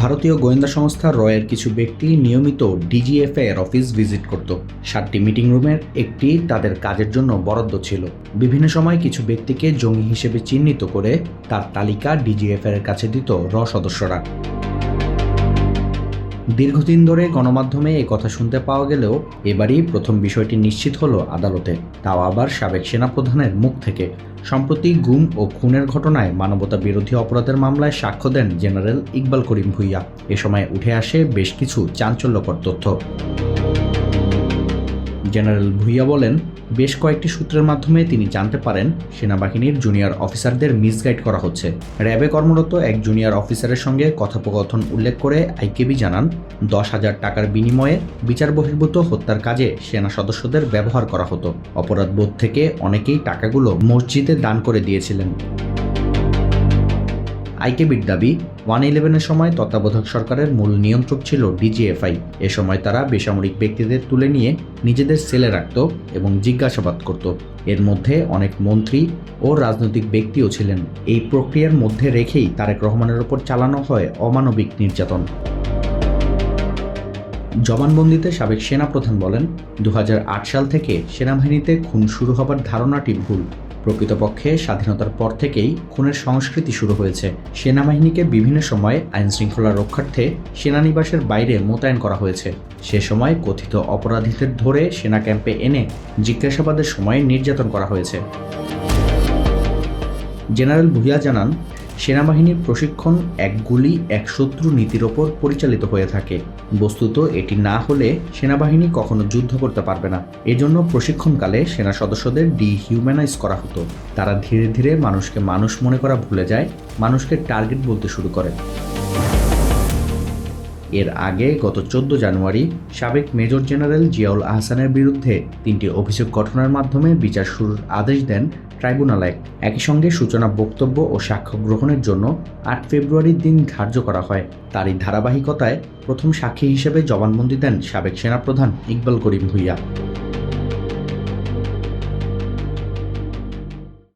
ভারতীয় গোয়েন্দা সংস্থা রয়ের কিছু ব্যক্তি নিয়মিত ডিজিএফআই এর অফিস ভিজিট করত। 7টি মিটিং রুমের একটি তাদের কাজের জন্য বরাদ্দ ছিল। বিভিন্ন সময় কিছু ব্যক্তিকে জঙ্গি হিসেবে চিহ্নিত করে তার তালিকা ডিজিএফআই এর কাছে দিত সদস্যরা। দীর্ঘদিন ধরে গণমাধ্যমে এ কথা শুনতে পাওয়া গেলেও এবারই প্রথম বিষয়টি নিশ্চিত হলো আদালতে, তাও আবার সাবেক সেনাপ্রধানের মুখ থেকে। সম্প্রতি গুম ও খুনের ঘটনায় মানবতা বিরোধী অপরাধের মামলায় সাক্ষ্য দেন জেনারেল ইকবাল করিম ভুঁইয়া। এ সময় উঠে আসে বেশ কিছু চাঞ্চল্যকর তথ্য। জেনারেল ভুঁইয়া বলেন, বেশ কয়েকটি সূত্রের মাধ্যমে তিনি জানতে পারেন সেনাবাহিনীর জুনিয়র অফিসারদের মিসগাইড করা হচ্ছে। র্যাবে কর্মরত এক জুনিয়র অফিসারের সঙ্গে কথোপকথন উল্লেখ করে আইকেবি জানান, 10,000 টাকার বিনিময়ে বিচার বহির্ভূত হত্যার কাজে সেনা সদস্যদের ব্যবহার করা হতো। অপরাধবোধ থেকে অনেকেই টাকাগুলো মসজিদে দান করে দিয়েছিলেন। আইকেবির দাবি, 111-এর সময় তত্ত্বাবধায়ক সরকারের মূল নিয়ন্ত্রক ছিল ডিজিএফআই। এ সময় তারা বেসামরিক ব্যক্তিদের তুলে নিয়ে নিজেদের সেলে রাখত এবং জিজ্ঞাসাবাদ করত। এর মধ্যে অনেক মন্ত্রী ও রাজনৈতিক ব্যক্তিও ছিলেন। এই প্রক্রিয়ার মধ্যে রেখেই তারেক রহমানের ওপর চালানো হয় অমানবিক নির্যাতন। জবানবন্দিতে সাবেক সেনাপ্রধান বলেন, 2008 সাল থেকে সেনাবাহিনীতে খুন শুরু হবার ধারণাটি ভুল। প্রকৃতপক্ষে স্বাধীনতার পর থেকেই খুনের সংস্কৃতি শুরু হয়েছে। সেনাবাহিনীকে বিভিন্ন সময় আইনশৃঙ্খলা রক্ষার্থে সেনানিবাসের বাইরে মোতায়েন করা হয়েছে। সে সময় কথিত অপরাধীদের ধরে সেনা ক্যাম্পে এনে জিজ্ঞাসাবাদের সময় নির্যাতন করা হয়েছে। জেনারেল ভুঁইয়া জানান, সেনাবাহিনীর প্রশিক্ষণ এক গুলি এক শত্রু নীতির ওপর পরিচালিত হয়ে থাকে। বস্তুত এটি না হলে সেনাবাহিনী কখনো যুদ্ধ করতে পারবে না। এজন্য প্রশিক্ষণকালে সেনা সদস্যদের ডিহিউম্যানাইজ করা হতো। তারা ধীরে ধীরে মানুষকে মানুষ মনে করা ভুলে যায়, মানুষকে টার্গেট বলতে শুরু করে। এর আগে গত 14 জানুয়ারি সাবেক মেজর জেনারেল জিয়াউল আহসানের বিরুদ্ধে 3টি অভিযোগ গঠনের মাধ্যমে বিচার শুরুর আদেশ দেন ট্রাইব্যুনাল 1। একই সঙ্গে সূচনা বক্তব্য ও সাক্ষ্য গ্রহণের জন্য 8 ফেব্রুয়ারির দিন ধার্য করা হয়। তারই ধারাবাহিকতায় প্রথম সাক্ষী হিসেবে জবানবন্দি দেন সাবেক সেনাপ্রধান ইকবাল করিম ভুঁইয়া।